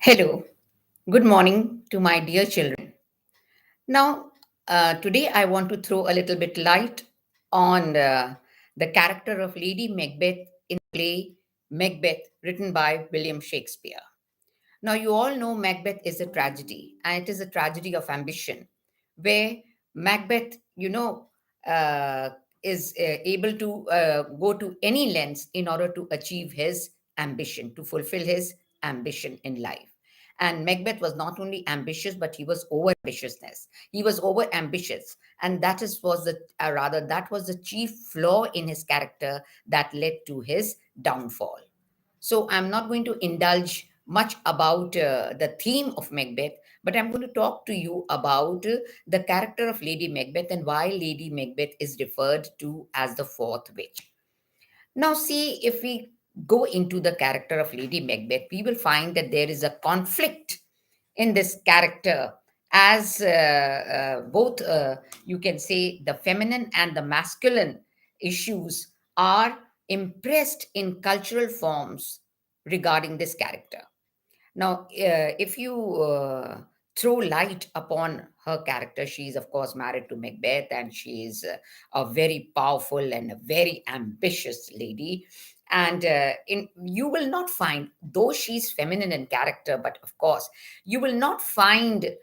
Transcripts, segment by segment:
Hello, good morning to my dear children. Now, today I want to throw a little bit light on the character of Lady Macbeth in the play Macbeth, written by William Shakespeare. Now, you all know Macbeth is a tragedy, and it is a tragedy of ambition, where Macbeth, uh, is able to go to any lengths in order to achieve his ambition, to fulfill his ambition in life. And Macbeth was not only ambitious, but he was over ambitiousness. He was over ambitious, and that is was the rather that was the chief flaw in his character that led to his downfall. So I'm not going to indulge much about the theme of Macbeth, but I'm going to talk to you about the character of Lady Macbeth and why Lady Macbeth is referred to as the fourth witch. Now, see, if we go into the character of Lady Macbeth, we will find that there is a conflict in this character as both, you can say, the feminine and the masculine issues are impressed in cultural forms regarding this character. Now, if you throw light upon her character, she is, of course, married to Macbeth, and she is a very powerful and a very ambitious lady. And you will not find, though she's feminine in character, but of course, you will not find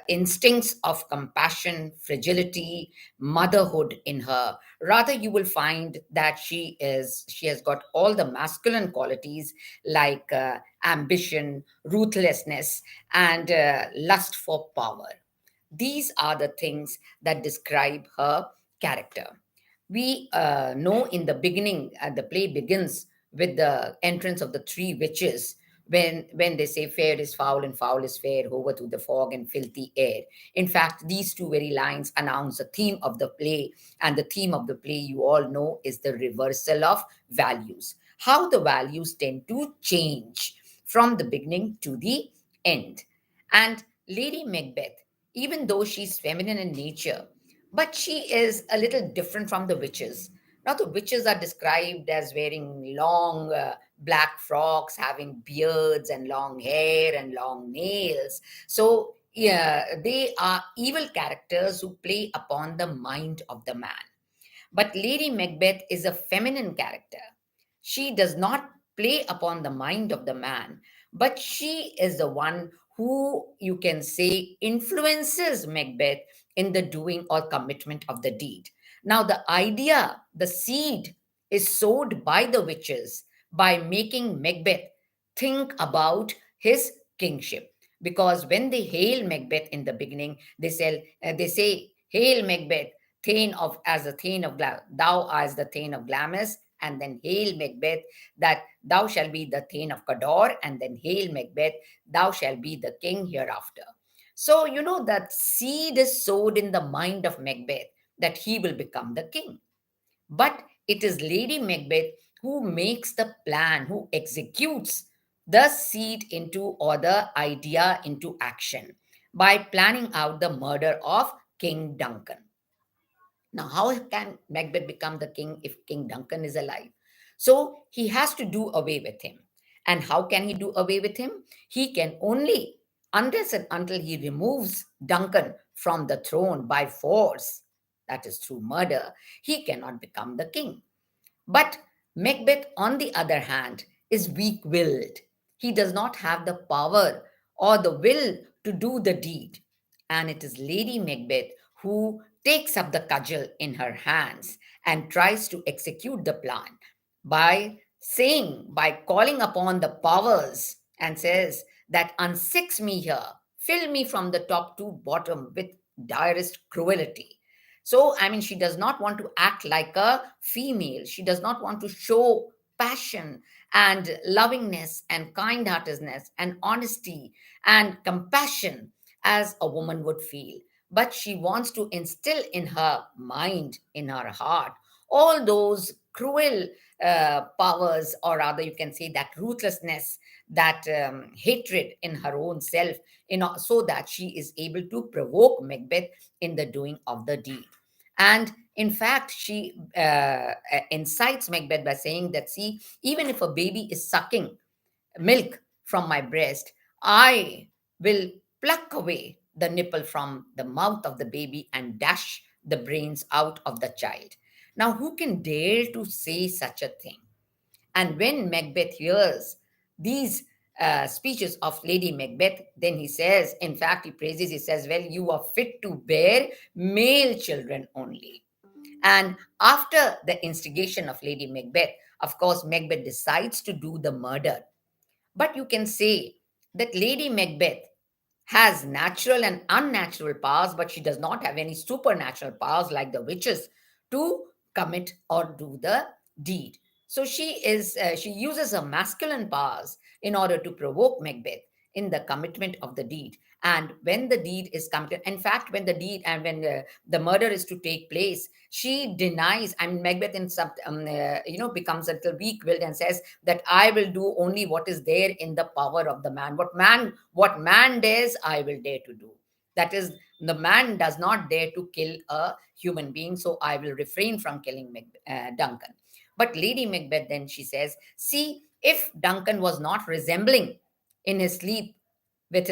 instincts of compassion, fragility, motherhood in her. Rather, you will find that she has got all the masculine qualities like ambition, ruthlessness, and lust for power. These are the things that describe her character. We know in the beginning, the play begins with the entrance of the three witches. When they say fair is foul and foul is fair, over through the fog and filthy air. In fact, these two very lines announce the theme of the play, and the theme of the play, you all know, is the reversal of values. How the values tend to change from the beginning to the end. And Lady Macbeth, even though she's feminine in nature, but she is a little different from the witches. Now, the witches are described as wearing long black frocks, having beards and long hair and long nails. So, yeah, they are evil characters who play upon the mind of the man. But Lady Macbeth is a feminine character. She does not play upon the mind of the man, but she is the one who, you can say, influences Macbeth in the doing or commitment of the deed. Now, the idea, the seed, is sowed by the witches by making Macbeth think about his kingship. Because when they hail Macbeth in the beginning, they say, "Hail Macbeth, Thane of as the Thane of thou as the Thane of Glamis," and then hail Macbeth that thou shalt be the Thane of Cador, and then hail Macbeth, thou shalt be the king hereafter. So you know that seed is sowed in the mind of Macbeth that he will become the king. But it is Lady Macbeth who makes the plan, who executes the seed into or the idea into action by planning out the murder of King Duncan. Now, how can Macbeth become the king if King Duncan is alive? So he has to do away with him. And how can he do away with him? He can only, unless and until he removes Duncan from the throne by force, that is through murder, he cannot become the king. But Macbeth, on the other hand, is weak willed. He does not have the power or the will to do the deed. And it is Lady Macbeth who takes up the cudgel in her hands and tries to execute the plan by calling upon the powers, and says that unsix me here, fill me from the top to bottom with direst cruelty. So, I mean, she does not want to act like a female. She does not want to show passion and lovingness and kind heartedness and honesty and compassion as a woman would feel. But she wants to instill in her mind, in her heart, all those cruel powers, or rather, you can say that ruthlessness, that hatred in her own self, so that she is able to provoke Macbeth in the doing of the deed. And in fact, she incites Macbeth by saying that, see, even if a baby is sucking milk, from my breast, I will pluck away the nipple from the mouth of the baby and dash the brains out of the child. Now, who can dare to say such a thing? And when Macbeth hears these speeches of Lady Macbeth, then he says, in fact, he praises, he says, well, you are fit to bear male children only. And after the instigation of Lady Macbeth, of course, Macbeth decides to do the murder. But you can say that Lady Macbeth has natural and unnatural powers, but she does not have any supernatural powers like the witches to commit or do the deed. So she uses her masculine powers in order to provoke Macbeth in the commitment of the deed. And when the deed is committed, in fact, when the deed and when the murder is to take place, she denies. I mean, Macbeth in some, becomes a little weak-willed and says that I will do only what is there in the power of the man. What man dares, I will dare to do. That is, the man does not dare to kill a human being, so I will refrain from killing Duncan. But Lady Macbeth then she says, see, if Duncan was not resembling in his sleep with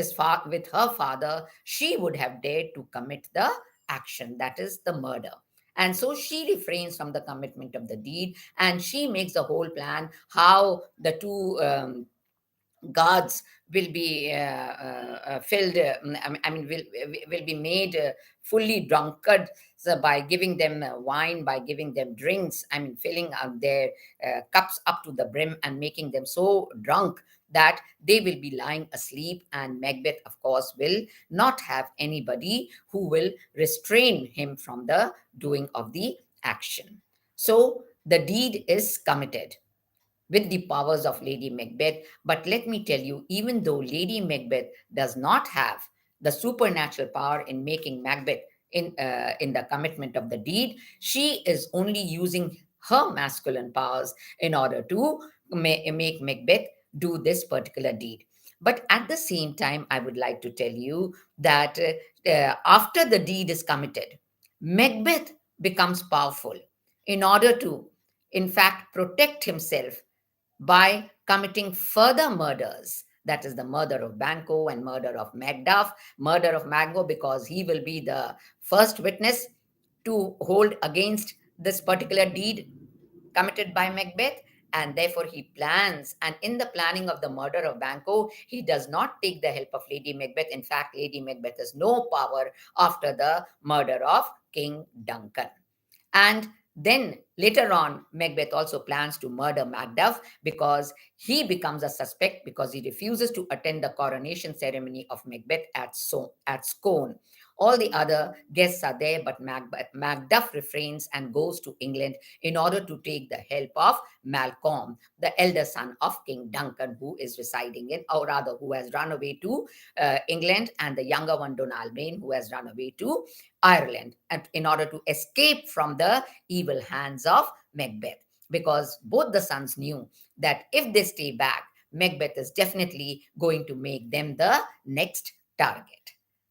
her father, she would have dared to commit the action, that is the murder. And so she refrains from the commitment of the deed, and she makes the whole plan how the two guards will be filled, will be made fully drunkard, so by giving them wine, by giving them drinks, I mean, filling up their cups up to the brim and making them so drunk that they will be lying asleep, and Macbeth, of course, will not have anybody who will restrain him from the doing of the action. So the deed is committed with the powers of Lady Macbeth. But let me tell you, even though Lady Macbeth does not have the supernatural power in making Macbeth in the commitment of the deed, she is only using her masculine powers in order to make Macbeth do this particular deed. But at the same time, I would like to tell you that after the deed is committed, Macbeth becomes powerful in order to, in fact, protect himself by committing further murders. That is the murder of Banquo and murder of Macduff, murder of Mango, because he will be the first witness to hold against this particular deed committed by Macbeth. And therefore, he plans. And in the planning of the murder of Banquo, he does not take the help of Lady Macbeth. In fact, Lady Macbeth has no power after the murder of King Duncan. And then later on, Macbeth also plans to murder Macduff because he becomes a suspect because he refuses to attend the coronation ceremony of Macbeth at Scone. All the other guests are there, but Macduff refrains and goes to England in order to take the help of Malcolm, the elder son of King Duncan, who is residing in, or rather, who has run away to England, and the younger one, Donalbain, who has run away to Ireland, and in order to escape from the evil hands of Macbeth. Because both the sons knew that if they stay back, Macbeth is definitely going to make them the next target.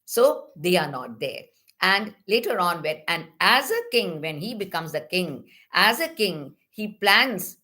So they are not there. And later on, and as a king, when he becomes the king, as a king, he plans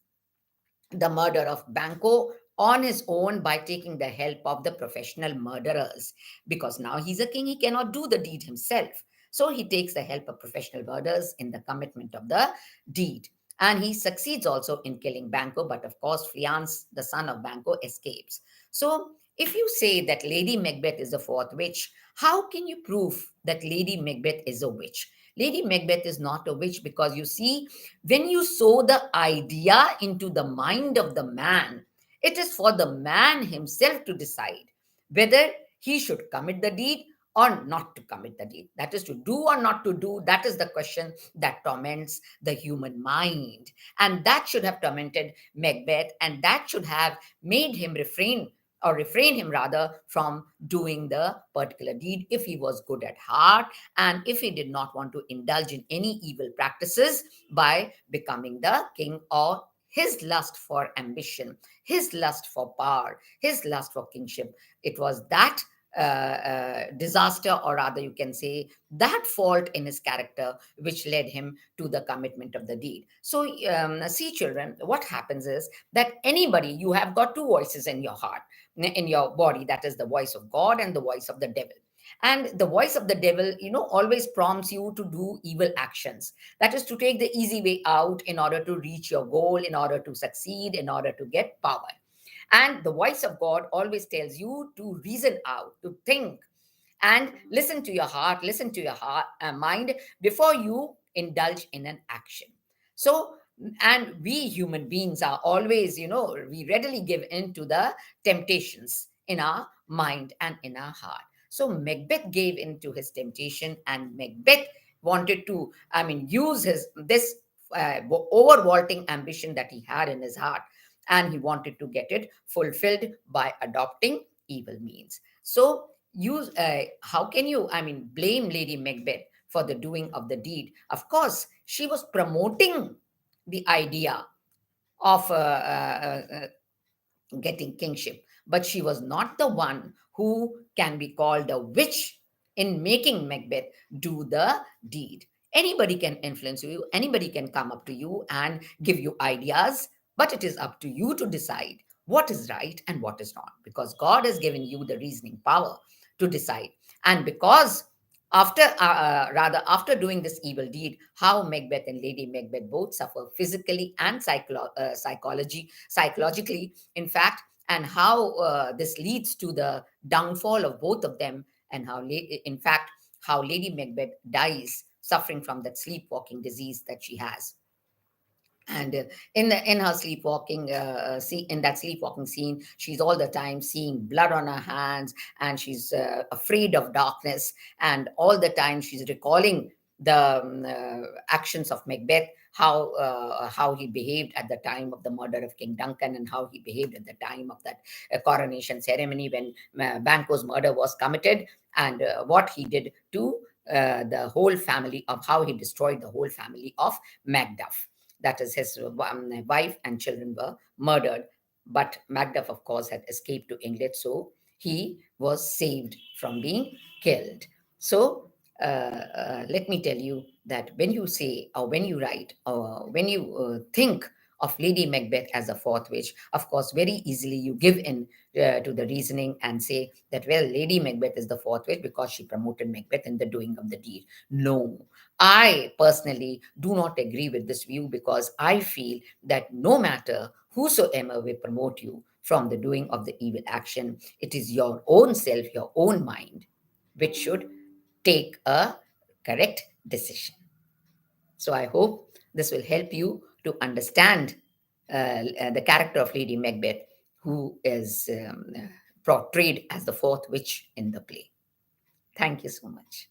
the murder of Banquo on his own by taking the help of the professional murderers. Because now he's a king, he cannot do the deed himself. So he takes the help of professional murderers in the commitment of the deed. And he succeeds also in killing Banquo, but of course, Fleance, the son of Banquo, escapes. So if you say that Lady Macbeth is the fourth witch, how can you prove that Lady Macbeth is a witch? Lady Macbeth is not a witch because you see, when you sow the idea into the mind of the man, it is for the man himself to decide whether he should commit the deed or not to commit the deed. That is, to do or not to do. That is the question that torments the human mind. And that should have tormented Macbeth, and that should have made him refrain him rather from doing the particular deed if he was good at heart and if he did not want to indulge in any evil practices by becoming the king, or his lust for ambition, his lust for power, his lust for kingship. It was that disaster, or rather, you can say that fault in his character, which led him to the commitment of the deed. So, see, children, what happens is that anybody, you have got two voices in your heart, in your body, that is the voice of God and the voice of the devil. And the voice of the devil, always prompts you to do evil actions. That is to take the easy way out in order to reach your goal, in order to succeed, in order to get power. And the voice of God always tells you to reason out, to think, and listen to your heart, listen to your mind before you indulge in an action. So, and we human beings are always, we readily give in to the temptations in our mind and in our heart. So Macbeth gave in to his temptation, and Macbeth wanted to, use his this overvaulting ambition that he had in his heart, and he wanted to get it fulfilled by adopting evil means. So, how can you, blame Lady Macbeth for the doing of the deed? Of course, she was promoting the idea of getting kingship. But she was not the one who can be called a witch in making Macbeth do the deed. Anybody can influence you, anybody can come up to you and give you ideas, but it is up to you to decide what is right and what is not, because God has given you the reasoning power to decide. And because after doing this evil deed, how Macbeth and Lady Macbeth both suffer physically and psychologically, in fact, and how this leads to the downfall of both of them, and in fact, how Lady Macbeth dies suffering from that sleepwalking disease that she has. And in her sleepwalking in that sleepwalking scene, she's all the time seeing blood on her hands, and she's afraid of darkness, and all the time she's recalling the actions of Macbeth, how he behaved at the time of the murder of King Duncan, and how he behaved at the time of that coronation ceremony when Banquo's murder was committed, and what he did to the whole family, of how he destroyed the whole family of Macduff. That is, his wife and children were murdered. But Macduff, of course, had escaped to England, so he was saved from being killed. So, let me tell you that when you say, or when you write, or when you think of Lady Macbeth as a fourth witch, of course, very easily you give in to the reasoning and say that, well, Lady Macbeth is the fourth witch because she promoted Macbeth in the doing of the deed. No, I personally do not agree with this view, because I feel that no matter whosoever will promote you from the doing of the evil action, it is your own self, your own mind, which should take a correct decision. So I hope this will help you to understand the character of Lady Macbeth, who is portrayed as the fourth witch in the play. Thank you so much.